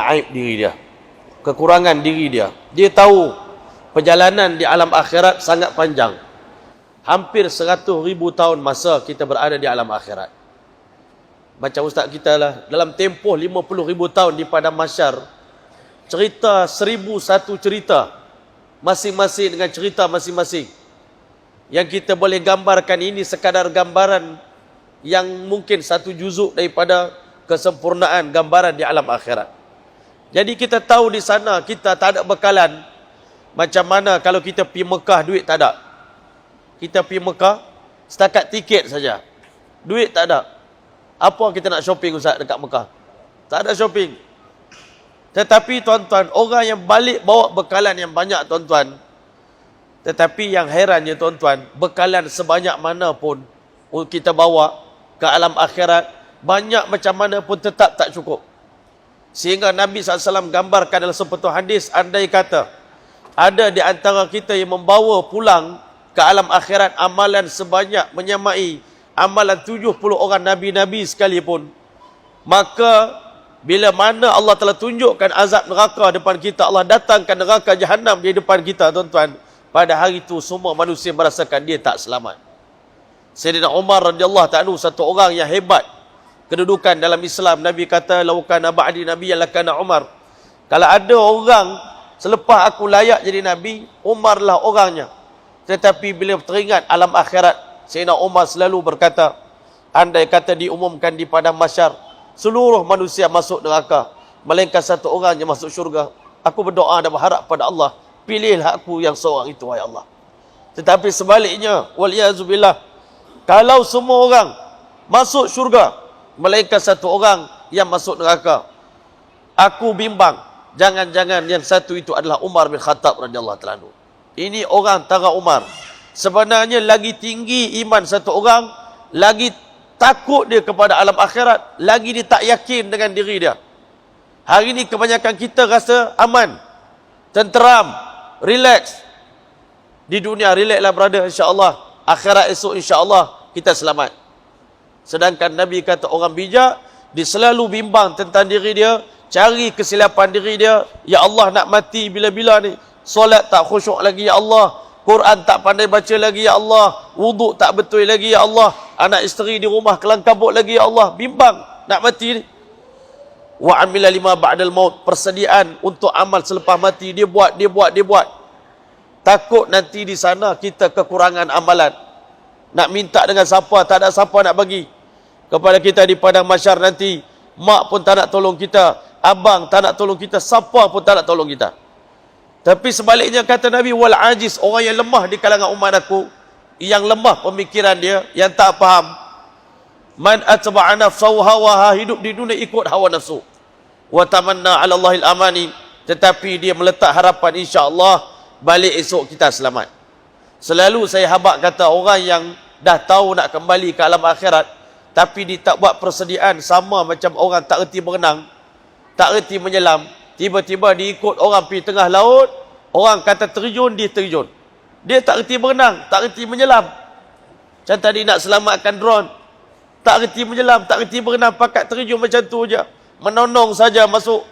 aib diri dia, kekurangan diri dia. Dia tahu perjalanan di alam akhirat sangat panjang. Hampir 100,000 tahun masa kita berada di alam akhirat. Macam ustaz kita lah, dalam tempoh 50,000 tahun di padang mahsyar, cerita 1,001 cerita, masing-masing dengan cerita masing-masing. Yang kita boleh gambarkan ini sekadar gambaran yang mungkin satu juzuk daripada kesempurnaan gambaran di alam akhirat. Jadi kita tahu di sana kita tak ada bekalan. Macam mana kalau kita pergi Mekah, duit tak ada. Kita pergi Mekah, setakat tiket saja, duit tak ada. Apa kita nak shopping ustaz dekat Mekah? Tak ada shopping. Tetapi tuan-tuan, orang yang balik bawa bekalan yang banyak tuan-tuan. Tetapi yang herannya tuan-tuan, bekalan sebanyak mana pun kita bawa ke alam akhirat, banyak macam mana pun tetap tak cukup. Sehingga Nabi SAW gambarkan dalam sebuah hadis, andai kata ada di antara kita yang membawa pulang ke alam akhirat amalan sebanyak menyamai amalan 70 orang Nabi-Nabi sekalipun, maka bila mana Allah telah tunjukkan azab neraka depan kita, Allah datangkan neraka Jahannam di depan kita tuan-tuan, pada hari itu semua manusia merasakan dia tak selamat. Sayyidina Umar radhiyallahu ta'ala, satu orang yang hebat kedudukan dalam Islam. Nabi kata, laukana ba'di nabiyyan lakana Umar. Kalau ada orang selepas aku layak jadi Nabi, Umar lah orangnya. Tetapi bila teringat alam akhirat, Sayyidina Umar selalu berkata, andai kata diumumkan di padang mahsyar, seluruh manusia masuk neraka, melainkan satu orang yang masuk syurga, aku berdoa dan berharap pada Allah, pilihlah aku yang seorang itu, wahai Allah. Tetapi sebaliknya, waliyazubillah, kalau semua orang masuk syurga, melainkan satu orang yang masuk neraka, aku bimbang, jangan-jangan yang satu itu adalah Umar bin Khattab radhiyallahu ta'ala anhu. Ini orang tara Umar. Sebenarnya lagi tinggi iman satu orang, lagi takut dia kepada alam akhirat, lagi dia tak yakin dengan diri dia. Hari ini kebanyakan kita rasa aman, tenteram, relax. Di dunia relax lah brother, insya-Allah. Akhirat esok insya-Allah kita selamat. Sedangkan Nabi kata orang bijak, dia selalu bimbang tentang diri dia, cari kesilapan diri dia. Ya Allah, nak mati bila-bila ni, solat tak khusyuk lagi ya Allah, Quran tak pandai baca lagi ya Allah, wuduk tak betul lagi ya Allah, anak isteri di rumah kelang kabut lagi ya Allah, bimbang nak mati ni. Wa amila lima ba'dal maut, persediaan untuk amal selepas mati, dia buat. Takut nanti di sana kita kekurangan amalan, nak minta dengan siapa, tak ada siapa nak bagi kepada kita di padang mahsyar nanti. Mak pun tak nak tolong kita, abang tak nak tolong kita, siapa pun tak nak tolong kita. Tapi sebaliknya kata Nabi, wal ajiz, orang yang lemah di kalangan umat aku, yang lemah pemikiran dia, yang tak faham, man atba'a nafsahu hawaha, hidup di dunia ikut hawa nafsu, wa tamanna 'ala Allahil amani, tetapi dia meletak harapan insya-Allah balik esok kita selamat. Selalu saya habaq kata, orang yang dah tahu nak kembali ke alam akhirat, tapi dia tak buat persediaan, sama macam orang tak reti berenang, tak reti menyelam, tiba-tiba dia ikut orang pergi tengah laut, orang kata terjun, dia terjun. Dia tak reti berenang, tak reti menyelam. Macam tadi nak selamatkan drone, tak reti menyelam, tak reti berenang, pakat terjun macam tu je, menonong saja masuk.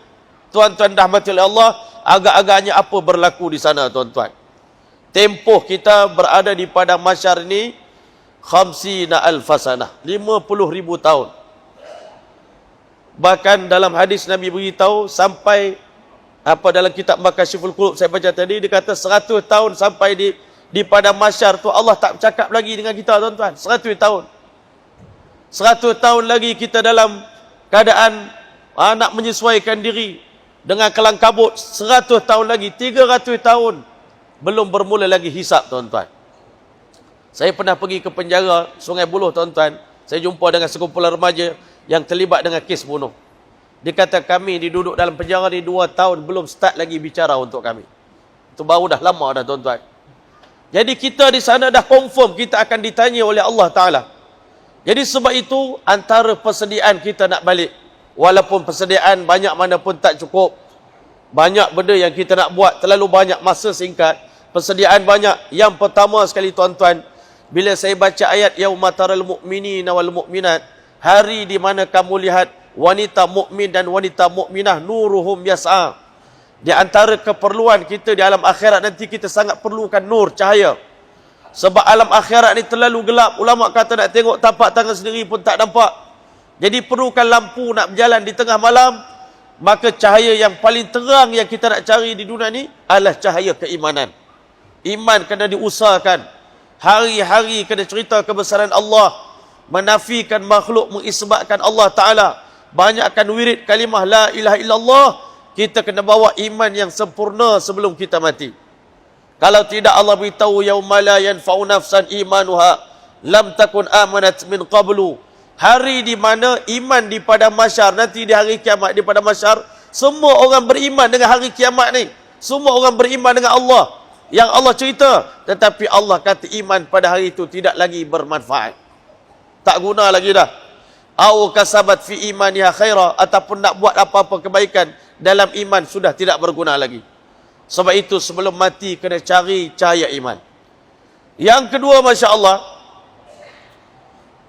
Tuan-tuan rahmati oleh Allah, agak-agaknya apa berlaku di sana tuan-tuan. Tempoh kita berada di padang mahsyar ini 50,000 sanah, 50,000 tahun. Bahkan dalam hadis Nabi beritahu sampai dalam kitab Makashiful Qulub saya baca tadi, dia kata 100 tahun sampai di padang mahsyar tu Allah tak bercakap lagi dengan kita tuan-tuan. 100 tahun. 100 tahun lagi kita dalam keadaan nak menyesuaikan diri dengan kelang kabut. 100 tahun lagi, 300 tahun belum bermula lagi hisap tuan-tuan. Saya pernah pergi ke penjara Sungai Buloh tuan-tuan. Saya jumpa dengan sekumpulan remaja yang terlibat dengan kes bunuh. Dia kata kami diduduk dalam penjara ni 2 tahun belum start lagi bicara untuk kami. Itu baru dah lama dah tuan-tuan. Jadi kita di sana dah confirm kita akan ditanya oleh Allah Ta'ala. Jadi sebab itu antara persediaan kita nak balik, walaupun persediaan banyak mana pun tak cukup, banyak benda yang kita nak buat, terlalu banyak, masa singkat, persediaan banyak. Yang pertama sekali tuan-tuan, bila saya baca ayat yauma taral mu'minina wal mu'minat, hari di mana kamu lihat wanita mukmin dan wanita mukminah nuruhum yas'a. Di antara keperluan kita di alam akhirat nanti, kita sangat perlukan nur, cahaya. Sebab alam akhirat ni terlalu gelap. Ulama kata nak tengok tapak tangan sendiri pun tak nampak. Jadi perlukan lampu nak berjalan di tengah malam. Maka cahaya yang paling terang yang kita nak cari di dunia ni adalah cahaya keimanan. Iman kena diusahakan. Hari-hari kena cerita kebesaran Allah. Menafikan makhluk, mengisbatkan Allah Ta'ala. Banyakkan wirid kalimah la ilaha illallah. Kita kena bawa iman yang sempurna sebelum kita mati. Kalau tidak, Allah beritahu yauma la yanfa'u nafsan imanuha lam takun amanat min qablu. Hari di mana iman di padang mahsyar, nanti di hari kiamat di padang mahsyar, semua orang beriman dengan hari kiamat ni. Semua orang beriman dengan Allah yang Allah cerita, tetapi Allah kata iman pada hari itu tidak lagi bermanfaat. Tak guna lagi dah. Au kasabat fi imaniha khaira, ataupun nak buat apa-apa kebaikan dalam iman sudah tidak berguna lagi. Sebab itu sebelum mati kena cari cahaya iman. Yang kedua, Masya Allah,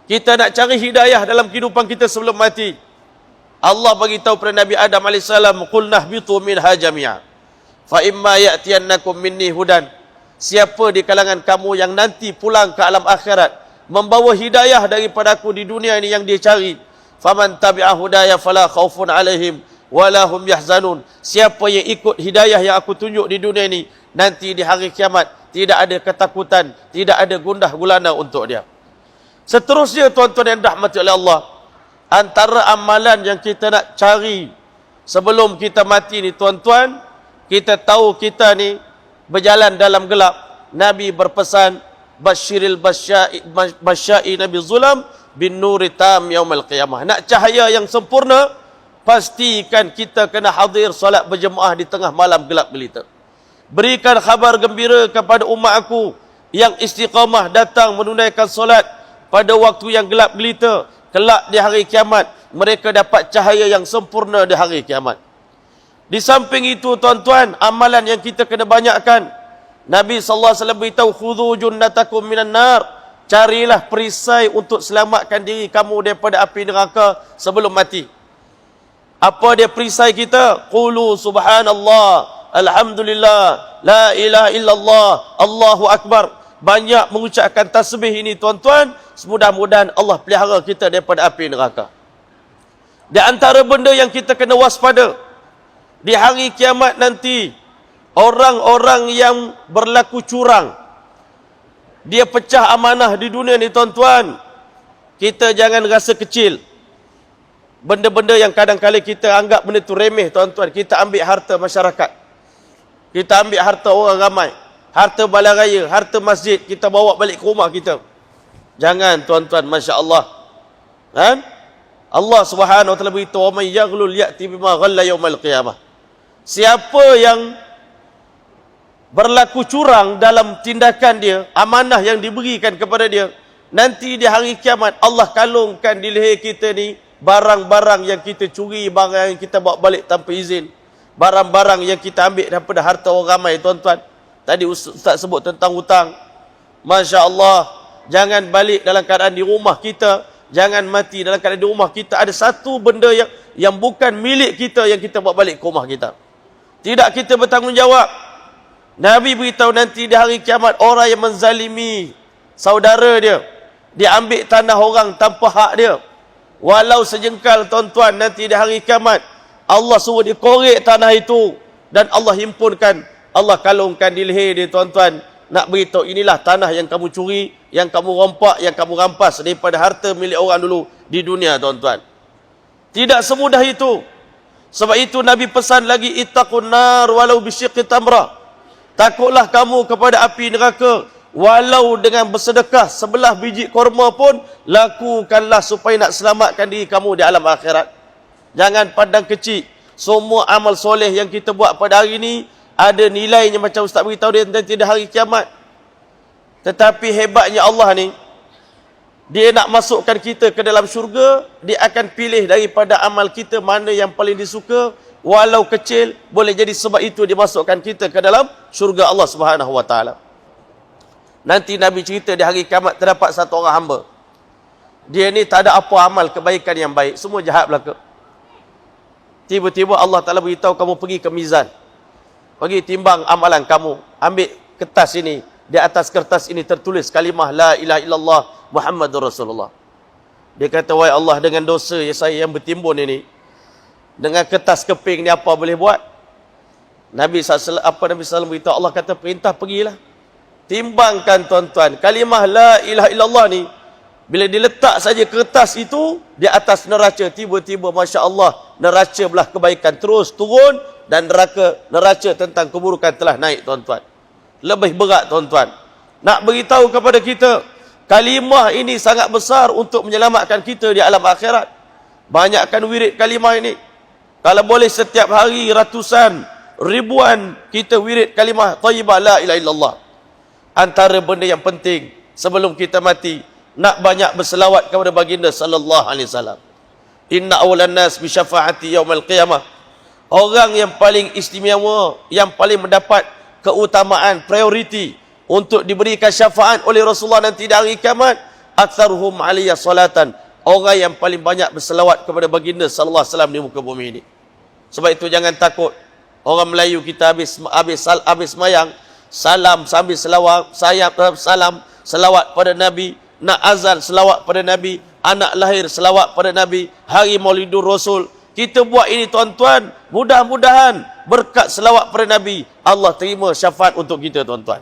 kita nak cari hidayah dalam kehidupan kita sebelum mati. Allah bagi tahu kepada Nabi Adam AS, qul nahbitu minha jami'a fa imma ya'tiyannakum minni hudan. Siapa di kalangan kamu yang nanti pulang ke alam akhirat membawa hidayah daripada aku di dunia ini yang dia cari, faman tabi'a hudaya fala khaufun alaihim wala hum yahzanun. Siapa yang ikut hidayah yang aku tunjuk di dunia ini, nanti di hari kiamat tidak ada ketakutan, tidak ada gundah gulana untuk dia. Seterusnya, tuan-tuan yang dirahmati oleh Allah, antara amalan yang kita nak cari sebelum kita mati ni, tuan-tuan, kita tahu kita ni berjalan dalam gelap. Nabi berpesan, basyiril basyai nabi zulam bin nuri tam yaumal qiyamah. Nak cahaya yang sempurna, pastikan kita kena hadir solat berjemaah di tengah malam gelap gelita. Berikan khabar gembira kepada umat aku yang istiqamah datang menunaikan solat pada waktu yang gelap gelita. Kelak di hari kiamat, mereka dapat cahaya yang sempurna di hari kiamat. Di samping itu, tuan-tuan, amalan yang kita kena banyakkan. Nabi SAW beritahu, khudhu junnatakum minan nar. Carilah perisai untuk selamatkan diri kamu daripada api neraka sebelum mati. Apa dia perisai kita? Qulu subhanallah, alhamdulillah, la ilaha illallah, Allahu akbar. Banyak mengucapkan tasbih ini, tuan-tuan. Semudah-mudahan Allah pelihara kita daripada api neraka. Di antara benda yang kita kena waspada di hari kiamat nanti, orang-orang yang berlaku curang, dia pecah amanah di dunia ni, tuan-tuan. Kita jangan rasa kecil. Benda-benda yang kadang-kadang kita anggap benda tu remeh, tuan-tuan. Kita ambil harta masyarakat, kita ambil harta orang ramai, harta balai raya, harta masjid, kita bawa balik ke rumah kita. Jangan, tuan-tuan, Masya Allah. Kan? Allah Subhanahu Wa Taala beritahu, "Wa may yaghlul ya'ti bima ghalla yaumal qiyamah." Siapa yang berlaku curang dalam tindakan dia, amanah yang diberikan kepada dia, nanti di hari kiamat Allah kalungkan di leher kita ni barang-barang yang kita curi, barang yang kita bawa balik tanpa izin, barang-barang yang kita ambil daripada harta orang ramai, tuan-tuan. Tadi Ustaz sebut tentang hutang. Masya Allah, jangan balik dalam keadaan di rumah kita, jangan mati dalam keadaan di rumah kita ada satu benda yang bukan milik kita yang kita bawa balik ke rumah kita. Tidak kita bertanggungjawab. Nabi beritahu nanti di hari kiamat, orang yang menzalimi saudara dia, dia ambil tanah orang tanpa hak dia, walau sejengkal, tuan-tuan, nanti di hari kiamat Allah suruh dia korek tanah itu dan Allah himpunkan, Allah kalungkan di leher dia, tuan-tuan. Nak beritahu, inilah tanah yang kamu curi, yang kamu rompak, yang kamu rampas daripada harta milik orang dulu di dunia, tuan-tuan. Tidak semudah itu. Sebab itu Nabi pesan lagi, ittaqun nar walau bisyiqqi tamrah. Takutlah kamu kepada api neraka walau dengan bersedekah sebelah biji korma pun lakukanlah supaya nak selamatkan diri kamu di alam akhirat. Jangan pandang kecil. Semua amal soleh yang kita buat pada hari ini ada nilainya, macam Ustaz beritahu dia nanti di hari kiamat. Tetapi hebatnya Allah ni, dia nak masukkan kita ke dalam syurga, dia akan pilih daripada amal kita mana yang paling disuka, walau kecil, boleh jadi sebab itu dimasukkan kita ke dalam syurga Allah Subhanahu Wa Taala. Nanti Nabi cerita di hari kiamat terdapat satu orang hamba. Dia ni tak ada apa amal kebaikan yang baik, semua jahat belaka. Tiba-tiba Allah Ta'ala beritahu kamu pergi ke mizan. Pergi timbang amalan kamu. Ambil kertas ini. Di atas kertas ini tertulis kalimah La ilaha illallah Muhammadur Rasulullah. Dia kata, wahai Allah, dengan dosa saya yang bertimbun ini, dengan kertas keping ni apa boleh buat? Nabi SAW beritahu, Allah kata perintah pergilah. Timbangkan tuan-tuan. Kalimah La ilaha illallah ni, bila diletak saja kertas itu di atas neraca, tiba-tiba Masya Allah, neraca belah kebaikan terus turun dan neraca tentang keburukan telah naik tuan-tuan. Lebih berat tuan-tuan. Nak beritahu kepada kita, kalimah ini sangat besar untuk menyelamatkan kita di alam akhirat. Banyakkan wirid kalimah ini. Kalau boleh setiap hari ratusan, ribuan kita wirid kalimah thayyibah la ilaha illallah. Antara benda yang penting sebelum kita mati, nak banyak berselawat kepada baginda sallallahu alaihi wasallam. Inna awlan nas bi syafaati yaumil qiyamah. Orang yang paling istimewa, yang paling mendapat keutamaan, prioriti untuk diberikan syafaat oleh Rasulullah nanti di hari kiamat, aktsaruhum alaiya salatan. Orang yang paling banyak berselawat kepada baginda sallallahu alaihi wasallam di muka bumi ini. Sebab itu jangan takut. Orang Melayu kita habis mayang, salam sambil salam selawat pada Nabi, nak azan selawat pada Nabi, anak lahir selawat pada Nabi, hari Maulidur Rasul. Kita buat ini tuan-tuan, mudah-mudahan berkat selawat pada Nabi, Allah terima syafaat untuk kita tuan-tuan.